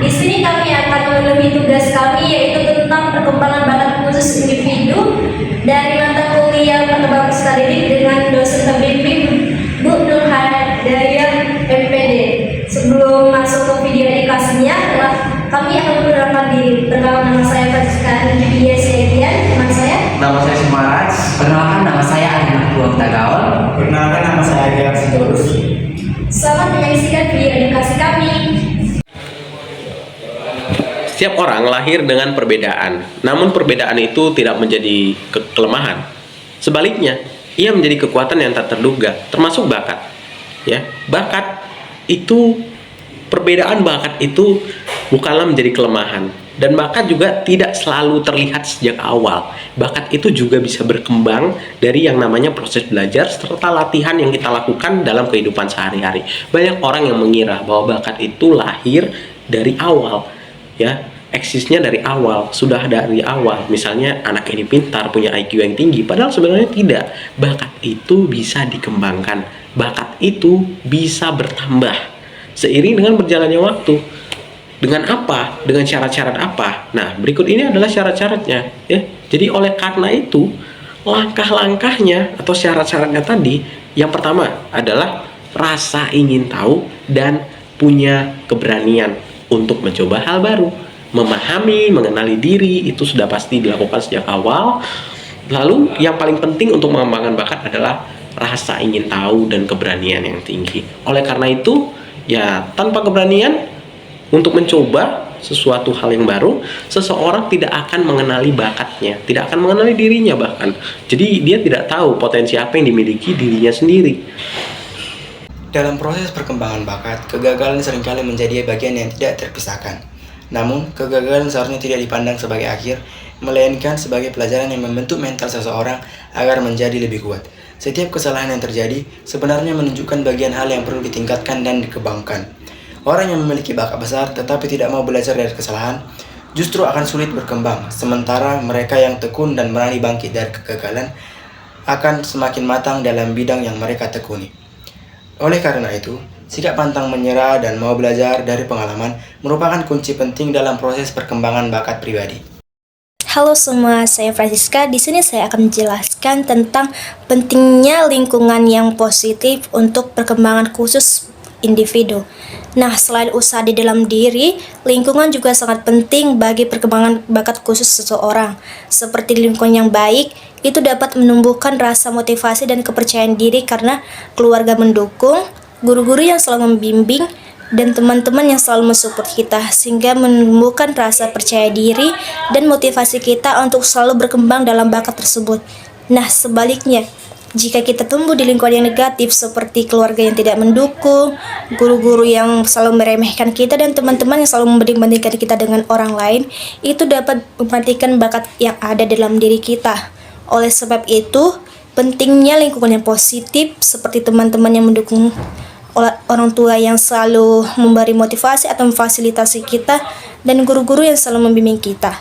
di sini kami akan memenuhi tugas kami yaitu tentang perkembangan bakat khusus individu dari mata kuliah perkembangan peserta didik dengan dosen pembimbing Bu Nur Hadayah MPD. Sebelum masuk ke video edukasinya, kami akan memperkenalkan diri. Perkenalkan, nama saya Francisca Anggibia Sedian, teman saya. Nama saya Sumaraj. Perkenalkan, nama saya Arina Puwanta Gaul. Perkenalkan, nama saya Agar Sitorus. Selamat menyaksikan video edukasi kami. Setiap orang lahir dengan perbedaan, namun perbedaan itu tidak menjadi kelemahan. Sebaliknya, ia menjadi kekuatan yang tak terduga, termasuk bakat. Ya, bakat itu, perbedaan bakat itu bukanlah menjadi kelemahan. Dan bakat juga tidak selalu terlihat sejak awal. Bakat itu juga bisa berkembang dari yang namanya proses belajar serta latihan yang kita lakukan dalam kehidupan sehari-hari. Banyak orang yang mengira bahwa bakat itu lahir dari awal, ya, eksisnya dari awal, sudah dari awal. Misalnya anak ini pintar, punya IQ yang tinggi, padahal sebenarnya tidak. Bakat itu bisa dikembangkan, bakat itu bisa bertambah seiring dengan berjalannya waktu. Dengan apa? Dengan syarat-syarat apa? Nah, berikut ini adalah syarat-syaratnya, ya. Jadi oleh karena itu, langkah-langkahnya atau syarat-syaratnya tadi, yang pertama adalah rasa ingin tahu dan punya keberanian untuk mencoba hal baru. Memahami, mengenali diri itu sudah pasti dilakukan sejak awal. Lalu yang paling penting untuk mengembangkan bakat adalah rasa ingin tahu dan keberanian yang tinggi. Oleh karena itu, ya, tanpa keberanian untuk mencoba sesuatu hal yang baru, seseorang tidak akan mengenali bakatnya, tidak akan mengenali dirinya bahkan. Jadi dia tidak tahu potensi apa yang dimiliki dirinya sendiri. Dalam proses perkembangan bakat, kegagalan seringkali menjadi bagian yang tidak terpisahkan. Namun, kegagalan seharusnya tidak dipandang sebagai akhir, melainkan sebagai pelajaran yang membentuk mental seseorang agar menjadi lebih kuat. Setiap kesalahan yang terjadi sebenarnya menunjukkan bagian hal yang perlu ditingkatkan dan dikembangkan. Orang yang memiliki bakat besar tetapi tidak mau belajar dari kesalahan justru akan sulit berkembang, sementara mereka yang tekun dan berani bangkit dari kegagalan akan semakin matang dalam bidang yang mereka tekuni. Oleh karena itu, sikap pantang menyerah dan mau belajar dari pengalaman merupakan kunci penting dalam proses perkembangan bakat pribadi. Halo semua, saya Francisca. Di sini saya akan menjelaskan tentang pentingnya lingkungan yang positif untuk perkembangan khusus individu. Nah, selain usaha di dalam diri, lingkungan juga sangat penting bagi perkembangan bakat khusus seseorang. Seperti lingkungan yang baik, itu dapat menumbuhkan rasa motivasi dan kepercayaan diri karena keluarga mendukung, guru-guru yang selalu membimbing, dan teman-teman yang selalu mensupport kita, sehingga menumbuhkan rasa percaya diri dan motivasi kita untuk selalu berkembang dalam bakat tersebut. Nah, sebaliknya, jika kita tumbuh di lingkungan yang negatif seperti keluarga yang tidak mendukung, guru-guru yang selalu meremehkan kita, dan teman-teman yang selalu membanding-bandingkan kita dengan orang lain, itu dapat mematikan bakat yang ada dalam diri kita. Oleh sebab itu, pentingnya lingkungan yang positif seperti teman-teman yang mendukung, orang tua yang selalu memberi motivasi atau memfasilitasi kita, dan guru-guru yang selalu membimbing kita.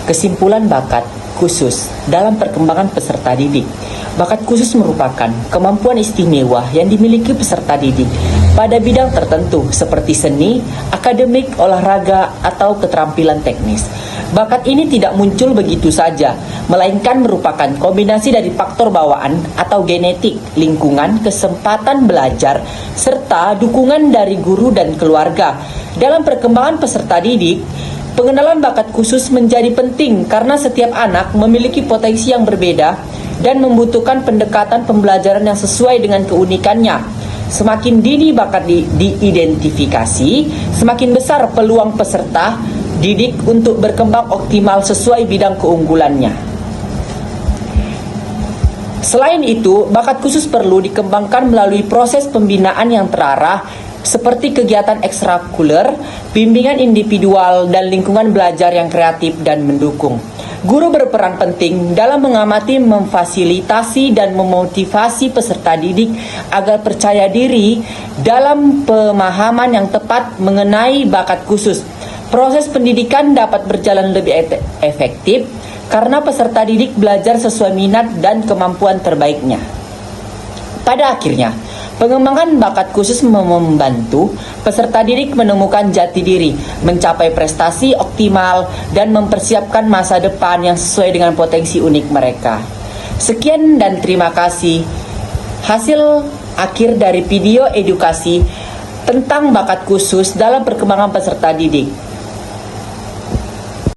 Kesimpulan bakat khusus dalam perkembangan peserta didik. Bakat khusus merupakan kemampuan istimewa yang dimiliki peserta didik pada bidang tertentu seperti seni, akademik, olahraga, atau keterampilan teknis. Bakat ini tidak muncul begitu saja, melainkan merupakan kombinasi dari faktor bawaan atau genetik, lingkungan, kesempatan belajar, serta dukungan dari guru dan keluarga. Dalam perkembangan peserta didik, pengenalan bakat khusus menjadi penting karena setiap anak memiliki potensi yang berbeda dan membutuhkan pendekatan pembelajaran yang sesuai dengan keunikannya. Semakin dini bakat diidentifikasi, semakin besar peluang peserta didik untuk berkembang optimal sesuai bidang keunggulannya. Selain itu, bakat khusus perlu dikembangkan melalui proses pembinaan yang terarah seperti kegiatan ekstrakurikuler, bimbingan individual, dan lingkungan belajar yang kreatif dan mendukung. Guru berperan penting dalam mengamati, memfasilitasi, dan memotivasi peserta didik agar percaya diri dalam pemahaman yang tepat mengenai bakat khusus. Proses pendidikan dapat berjalan lebih efektif karena peserta didik belajar sesuai minat dan kemampuan terbaiknya. Pada akhirnya, Pengembangan bakat khusus membantu peserta didik menemukan jati diri, mencapai prestasi optimal, dan mempersiapkan masa depan yang sesuai dengan potensi unik mereka. Sekian dan terima kasih. Hasil akhir dari video edukasi tentang bakat khusus dalam perkembangan peserta didik.